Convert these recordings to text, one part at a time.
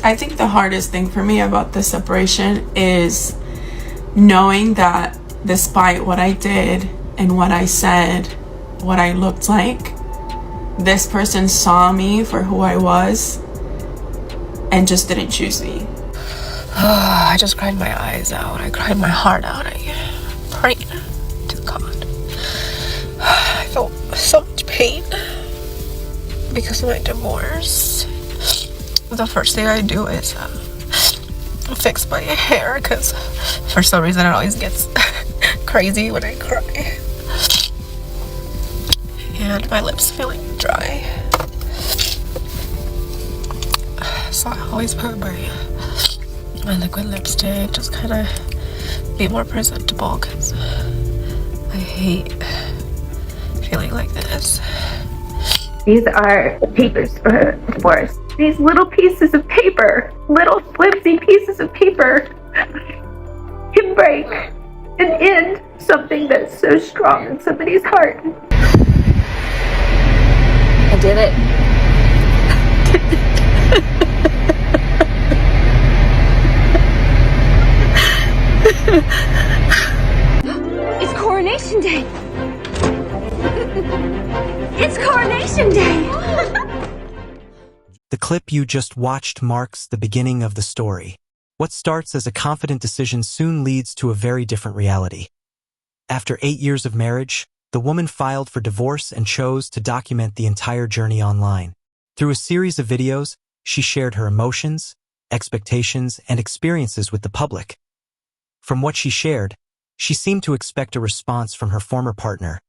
I think the hardest thing for me about the separation is knowing that despite what I did and what I said, what I looked like, this person saw me for who I was and just didn't choose me. I just cried my eyes out. I cried my heart out. I prayed to God. I felt so much pain because of my divorce. The first thing I do is fix my hair because for some reason it always gets crazy when I cry. And my lips feeling dry. So I always put my liquid lipstick, just kind of be more presentable because I hate feeling like this. These are papers for divorce. These little pieces of paper, little flimsy pieces of paper, can break and end something that's so strong in somebody's heart. I did it. It's Coronation Day. It's Coronation Day. The clip you just watched marks the beginning of the story. What starts as a confident decision soon leads to a very different reality. After 8 years of marriage, the woman filed for divorce and chose to document the entire journey online. Through a series of videos, she shared her emotions, expectations, and experiences with the public. From what she shared, she seemed to expect a response from her former partner,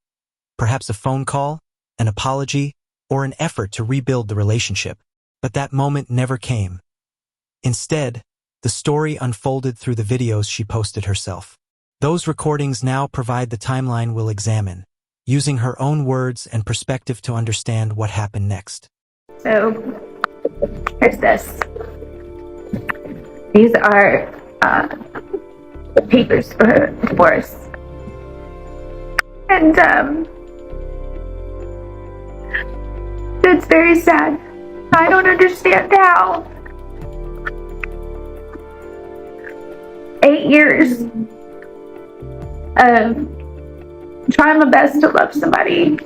perhaps a phone call, an apology, or an effort to rebuild the relationship. But that moment never came. Instead, the story unfolded through the videos she posted herself. Those recordings now provide the timeline we'll examine, using her own words and perspective to understand what happened next. So, here's this. These are papers for divorce. And it's very sad. I don't understand how 8 years of trying my best to love somebody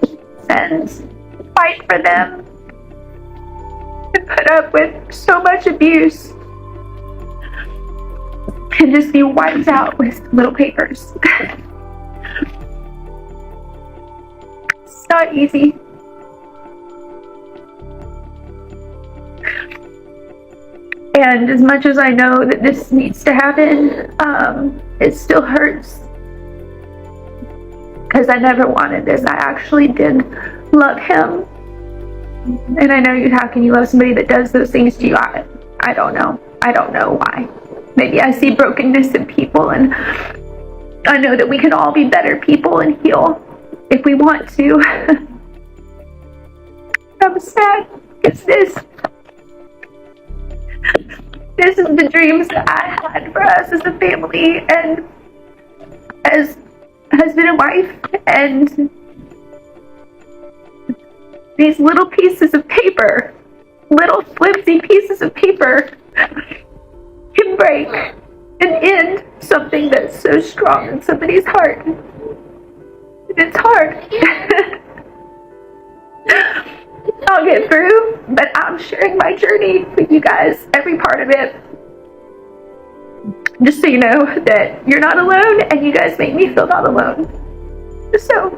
and fight for them and put up with so much abuse can just be wiped out with little papers. It's not easy. And as much as I know that this needs to happen, it still hurts. Because I never wanted this. I actually did love him. And I know how can you love somebody that does those things to you? I don't know. I don't know why. Maybe I see brokenness in people, and I know that we can all be better people and heal if we want to. I'm sad because this is the dreams that I had for us as a family and as husband and wife, and these little pieces of paper, little flimsy pieces of paper, can break and end something that's so strong in somebody's heart. It's hard. I'll get through, but I'm sharing my journey with you guys, every part of it. Just so you know that you're not alone, and you guys make me feel not alone. So,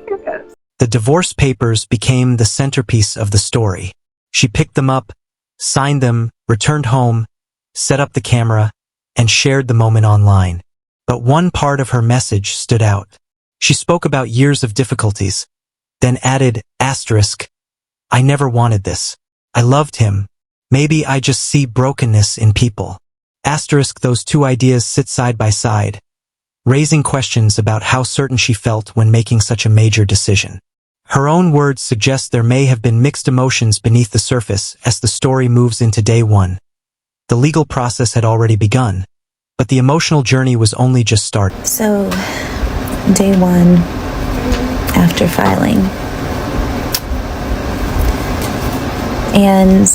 here goes. The divorce papers became the centerpiece of the story. She picked them up, signed them, returned home, set up the camera, and shared the moment online. But one part of her message stood out. She spoke about years of difficulties, then added, asterisk, I never wanted this. I loved him. Maybe I just see brokenness in people. Asterisk, those two ideas sit side by side, raising questions about how certain she felt when making such a major decision. Her own words suggest there may have been mixed emotions beneath the surface as the story moves into day one. The legal process had already begun, but the emotional journey was only just starting. So, day one, after filing, and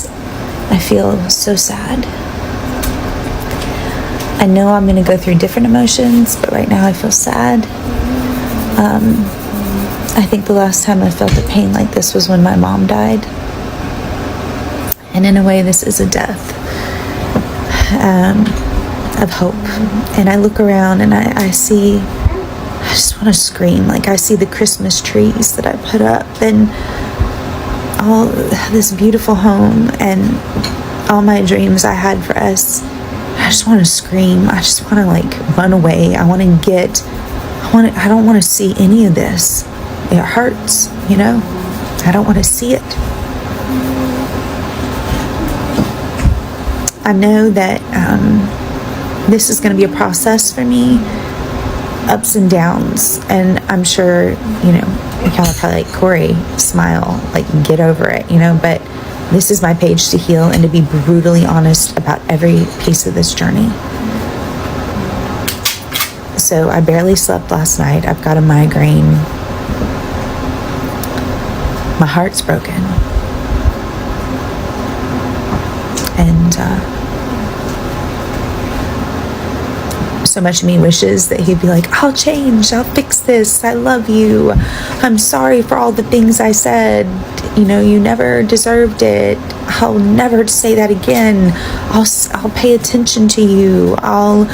I feel so sad. I know I'm going to go through different emotions, but right now I feel sad. I think the last time I felt a pain like this was when my mom died. And in a way, this is a death of hope. And I look around and I see, I just want to scream. Like, I see the Christmas trees that I put up and all this beautiful home and all my dreams I had for us. I just want to scream. I just want to like run away. I don't want to see any of this. It hurts, you know? I don't want to see it. I know that this is going to be a process for me, ups and downs, and I'm sure, you know, you kind of probably like, Corey, smile, like, get over it, you know, but this is my page to heal and to be brutally honest about every piece of this journey. So I barely slept last night. I've got a migraine. My heart's broken. And so much of me wishes that he'd be like, I'll change, I'll fix this, I love you, I'm sorry for all the things I said, you know, you never deserved it, I'll never say that again, I'll pay attention to you, I'll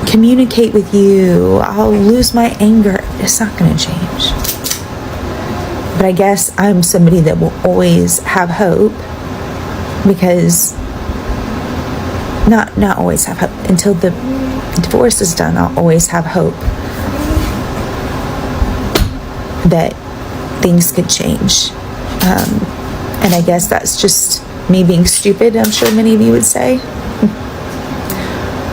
communicate with you, I'll lose my anger. It's not going to change. But I guess I'm somebody that will always have hope, because not always have hope. Until the divorce is done, I'll always have hope that things could change. And I guess that's just me being stupid, I'm sure many of you would say.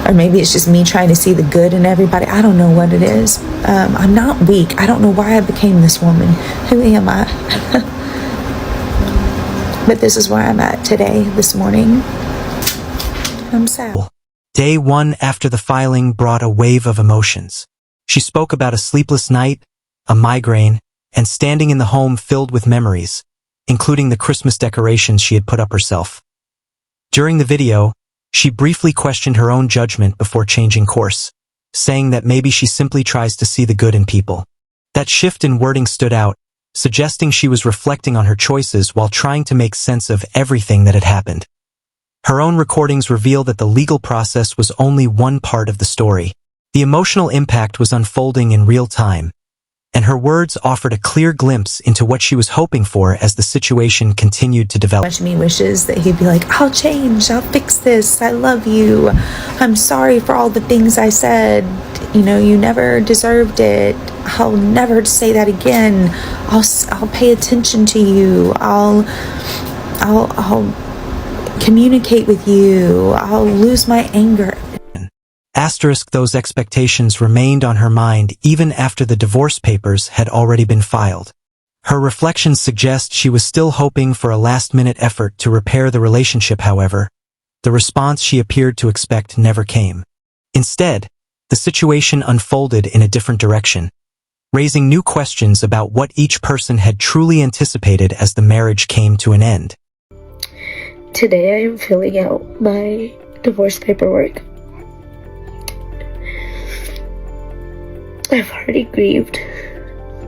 Or maybe it's just me trying to see the good in everybody. I don't know what it is. I'm not weak. I don't know why I became this woman. Who am I? But this is where I'm at today, this morning. I'm sad. Day one after the filing brought a wave of emotions. She spoke about a sleepless night, a migraine, and standing in the home filled with memories, including the Christmas decorations she had put up herself. During the video, she briefly questioned her own judgment before changing course, saying that maybe she simply tries to see the good in people. That shift in wording stood out, suggesting she was reflecting on her choices while trying to make sense of everything that had happened. Her own recordings reveal that the legal process was only one part of the story. The emotional impact was unfolding in real time, and her words offered a clear glimpse into what she was hoping for as the situation continued to develop. Much of me wishes that he'd be like, I'll change, I'll fix this, I love you, I'm sorry for all the things I said, you know, you never deserved it, I'll never say that again, I'll pay attention to you, I'll communicate with you, I'll lose my anger. Asterisk, those expectations remained on her mind even after the divorce papers had already been filed. Her reflections suggest she was still hoping for a last-minute effort to repair the relationship. However, the response she appeared to expect never came. Instead, the situation unfolded in a different direction, raising new questions about what each person had truly anticipated as the marriage came to an end. Today I am filling out my divorce paperwork. I've already grieved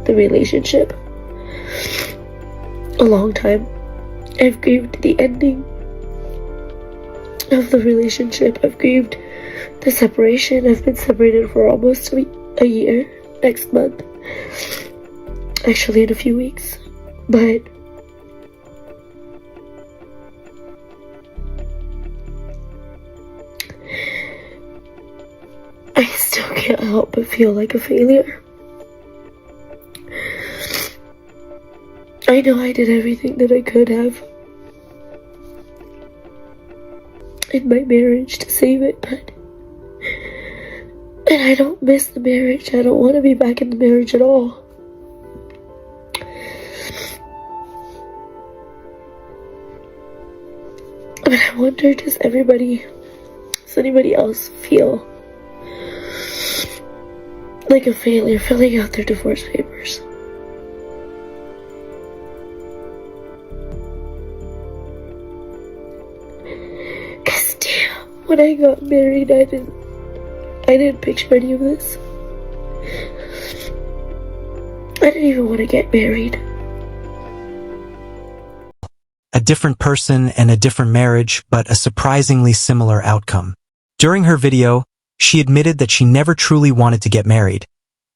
the relationship a long time. I've grieved the ending of the relationship. I've grieved the separation. I've been separated for almost a year next month. Actually, in a few weeks. But I still can't help but feel like a failure. I know I did everything that I could have in my marriage to save it, and I don't miss the marriage. I don't want to be back in the marriage at all. But I wonder, does anybody else feel like a failure filling out their divorce papers? when I got married, I didn't picture any of this. I didn't even want to get married. A different person and a different marriage, but a surprisingly similar outcome. During her video, she admitted that she never truly wanted to get married,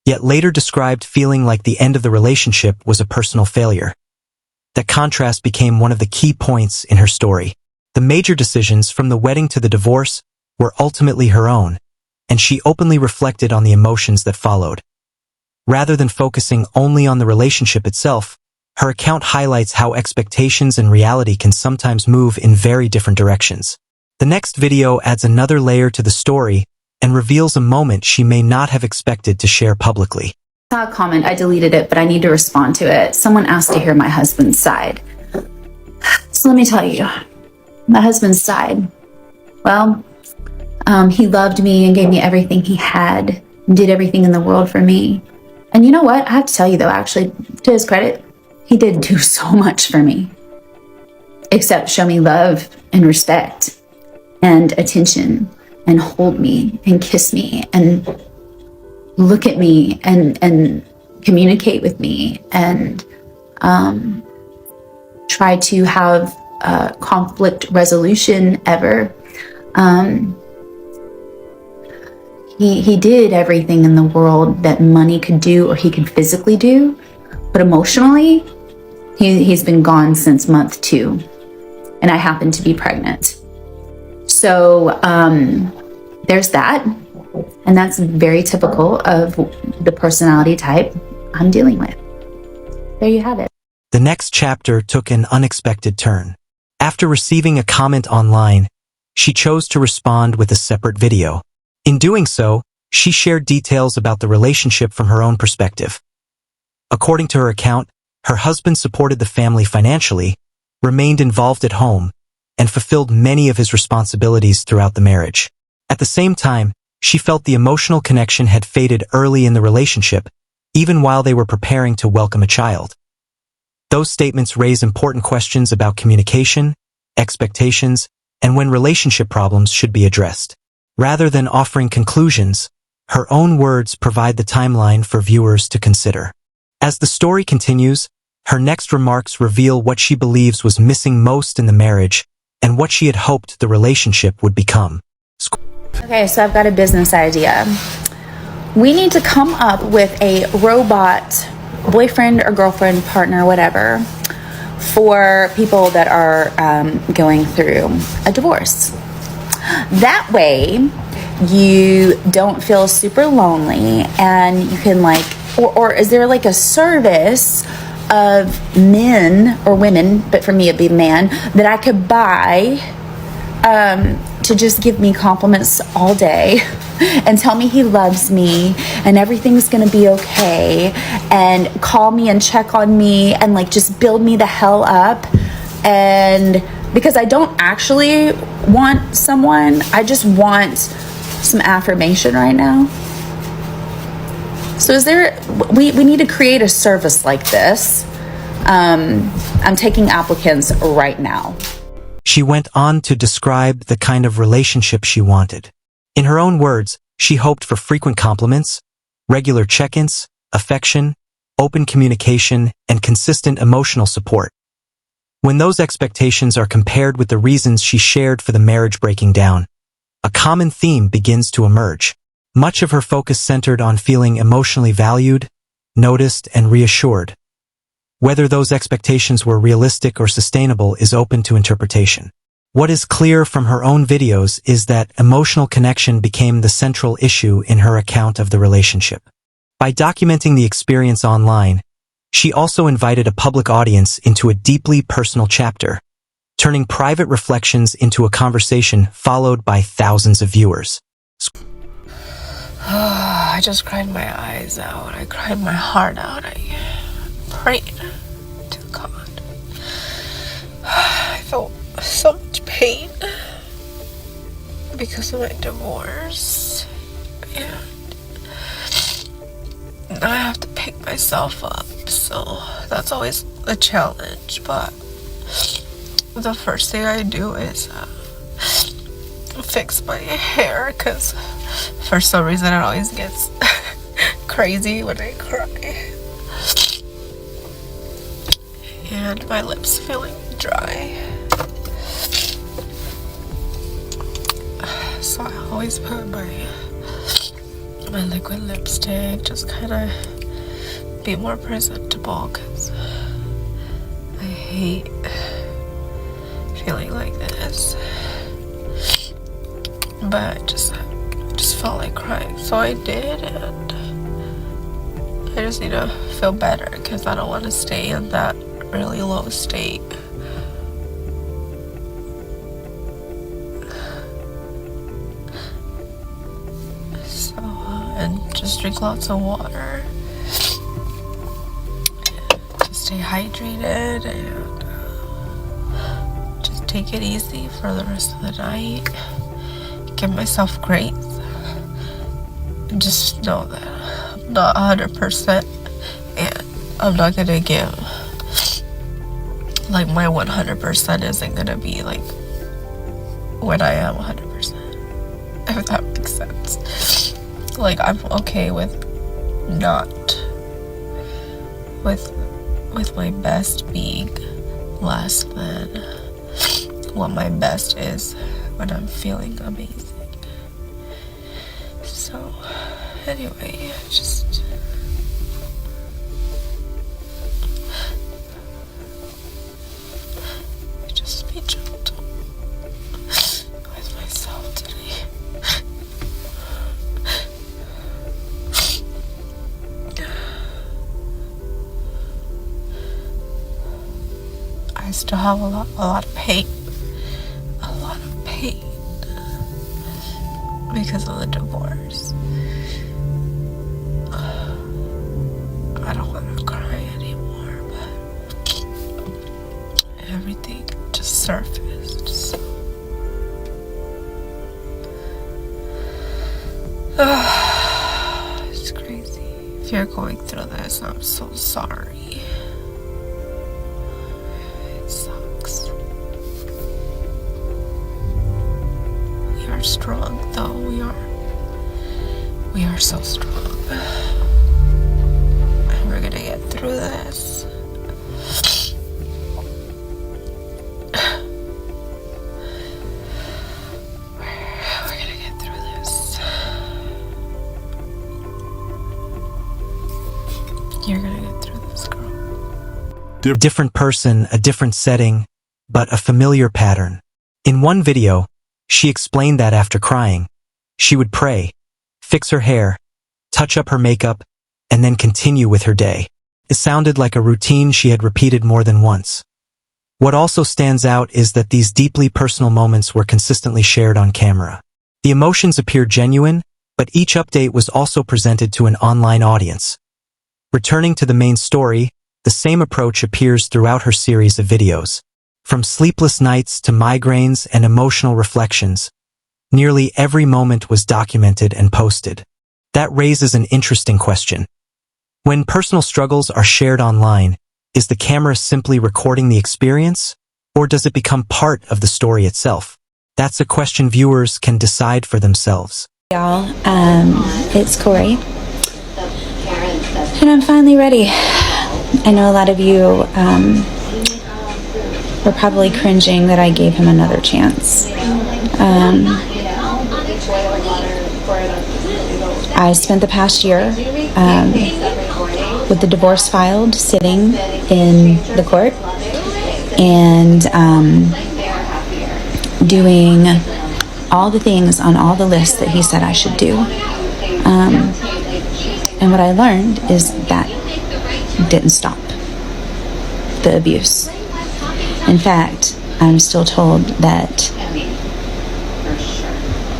yet later described feeling like the end of the relationship was a personal failure. That contrast became one of the key points in her story. The major decisions from the wedding to the divorce were ultimately her own, and she openly reflected on the emotions that followed. Rather than focusing only on the relationship itself, her account highlights how expectations and reality can sometimes move in very different directions. The next video adds another layer to the story and reveals a moment she may not have expected to share publicly. I saw a comment, I deleted it, but I need to respond to it. Someone asked to hear my husband's side. So let me tell you, my husband's side. Well, he loved me and gave me everything he had, did everything in the world for me. And you know what? I have to tell you though, actually, to his credit, he did do so much for me, except show me love and respect and attention and hold me and kiss me and look at me and communicate with me and try to have conflict resolution ever. He did everything in the world that money could do or he could physically do, but emotionally, he's been gone since month 2, and I happen to be pregnant. So there's that, and that's very typical of the personality type I'm dealing with. There you have it. The next chapter took an unexpected turn. After receiving a comment online, she chose to respond with a separate video. In doing so, she shared details about the relationship from her own perspective. According to her account, her husband supported the family financially, remained involved at home, and fulfilled many of his responsibilities throughout the marriage. At the same time, she felt the emotional connection had faded early in the relationship, even while they were preparing to welcome a child. Those statements raise important questions about communication, expectations, and when relationship problems should be addressed. Rather than offering conclusions, her own words provide the timeline for viewers to consider. As the story continues, her next remarks reveal what she believes was missing most in the marriage and what she had hoped the relationship would become. Okay, so I've got a business idea. We need to come up with a robot boyfriend or girlfriend, partner, whatever, for people that are going through a divorce. That way, you don't feel super lonely, and you can or is there like a service of men or women, but for me it'd be man, that I could buy to just give me compliments all day and tell me he loves me and everything's gonna be okay, and call me and check on me and just build me the hell up. And because I don't actually want someone, I just want some affirmation right now. So we need to create a service like this. I'm taking applicants right now. She went on to describe the kind of relationship she wanted. In her own words, she hoped for frequent compliments, regular check-ins, affection, open communication, and consistent emotional support. When those expectations are compared with the reasons she shared for the marriage breaking down, a common theme begins to emerge. Much of her focus centered on feeling emotionally valued, noticed, and reassured. Whether those expectations were realistic or sustainable is open to interpretation. What is clear from her own videos is that emotional connection became the central issue in her account of the relationship. By documenting the experience online, she also invited a public audience into a deeply personal chapter, turning private reflections into a conversation followed by thousands of viewers. I just cried my eyes out. I cried my heart out. I prayed to God. I felt so much pain because of my divorce. And I have to pick myself up, so that's always a challenge. But the first thing I do is fix my hair because for some reason it always gets crazy when I cry. And my lips feeling dry. So I always put my liquid lipstick, just kind of be more presentable because I hate feeling like this. But I just felt like crying, so I did, and I just need to feel better because I don't want to stay in that really low state. So, and just drink lots of water to stay hydrated, and just take it easy for the rest of the night. Give myself grace and just know that I'm not 100% and I'm not gonna give, like, my 100% isn't gonna be like when I am 100%, if that makes sense. Like, I'm okay with not with my best being less than what my best is when I'm feeling amazing. So, anyway, just be gentle with myself today. I still have a lot of pain. Because of the divorce. I don't want to cry anymore, but everything just surfaced. So. It's crazy. If you're going through this, I'm so sorry. It sucks. We are strong, though. We are so strong. And we're gonna get through this. We're gonna get through this. You're gonna get through this, girl. Different person, a different setting, but a familiar pattern. In one video, she explained that after crying, she would pray, fix her hair, touch up her makeup, and then continue with her day. It sounded like a routine she had repeated more than once. What also stands out is that these deeply personal moments were consistently shared on camera. The emotions appeared genuine, but each update was also presented to an online audience. Returning to the main story, the same approach appears throughout her series of videos. From sleepless nights to migraines and emotional reflections, nearly every moment was documented and posted. That raises an interesting question. When personal struggles are shared online, is the camera simply recording the experience, or does it become part of the story itself? That's a question viewers can decide for themselves. Y'all, it's Corey, and I'm finally ready. I know a lot of you were probably cringing that I gave him another chance. I spent the past year with the divorce filed, sitting in the court, and doing all the things on all the lists that he said I should do. And what I learned is that didn't stop the abuse. In fact, I'm still told that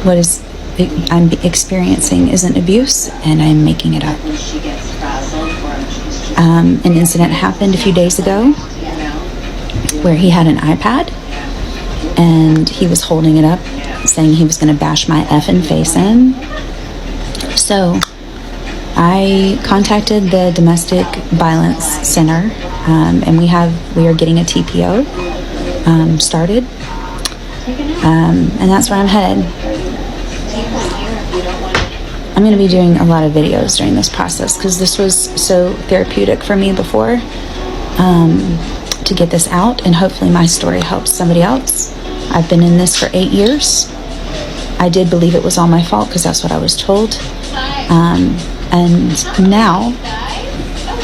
what I'm experiencing isn't abuse, and I'm making it up. An incident happened a few days ago where he had an iPad and he was holding it up saying he was going to bash my effing face in. So I contacted the Domestic Violence Center, and we are getting a TPO started. And that's where I'm headed. I'm going to be doing a lot of videos during this process because this was so therapeutic for me before, to get this out, and hopefully my story helps somebody else. I've been in this for 8 years. I did believe it was all my fault because that's what I was told. And now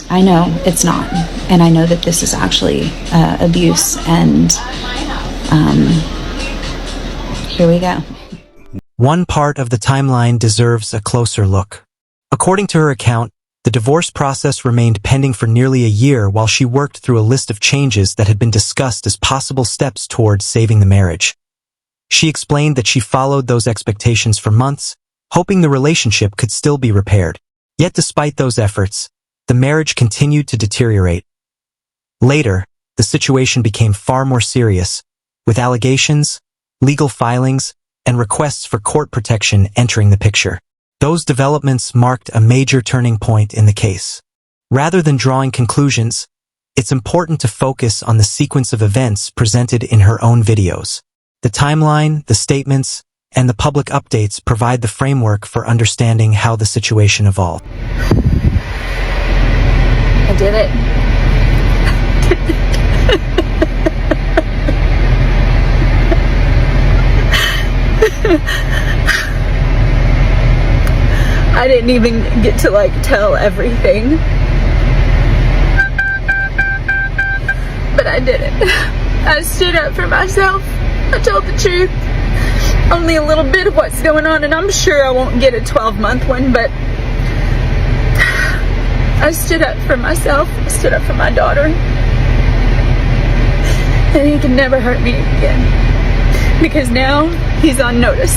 I know it's not. And I know that this is actually abuse. And here we go. One part of the timeline deserves a closer look. According to her account, the divorce process remained pending for nearly a year while she worked through a list of changes that had been discussed as possible steps towards saving the marriage. She explained that she followed those expectations for months, hoping the relationship could still be repaired. Yet despite those efforts, the marriage continued to deteriorate. Later, the situation became far more serious, with allegations, legal filings, and requests for court protection entering the picture. Those developments marked a major turning point in the case. Rather than drawing conclusions, it's important to focus on the sequence of events presented in her own videos. The timeline, the statements, and the public updates provide the framework for understanding how the situation evolved. I did it. I didn't even get to tell everything, but I did it. I stood up for myself. I told the truth. Only a little bit of what's going on, and I'm sure I won't get a 12-month one, but I stood up for myself. I stood up for my daughter. And he can never hurt me again, because now he's on notice.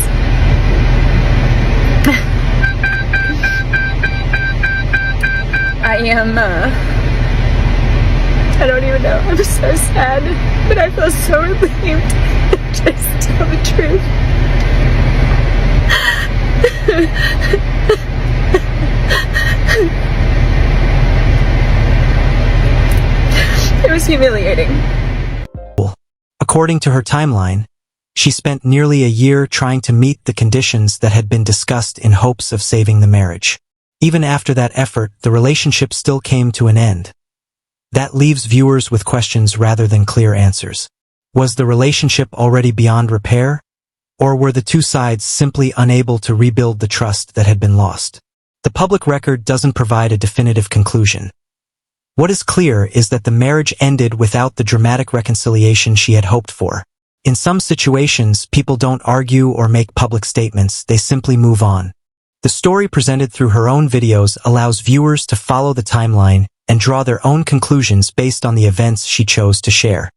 I don't even know. I'm so sad, but I feel so relieved to just tell the truth. It was humiliating. According to her timeline, she spent nearly a year trying to meet the conditions that had been discussed in hopes of saving the marriage. Even after that effort, the relationship still came to an end. That leaves viewers with questions rather than clear answers. Was the relationship already beyond repair? Or were the two sides simply unable to rebuild the trust that had been lost? The public record doesn't provide a definitive conclusion. What is clear is that the marriage ended without the dramatic reconciliation she had hoped for. In some situations, people don't argue or make public statements, they simply move on. The story presented through her own videos allows viewers to follow the timeline and draw their own conclusions based on the events she chose to share.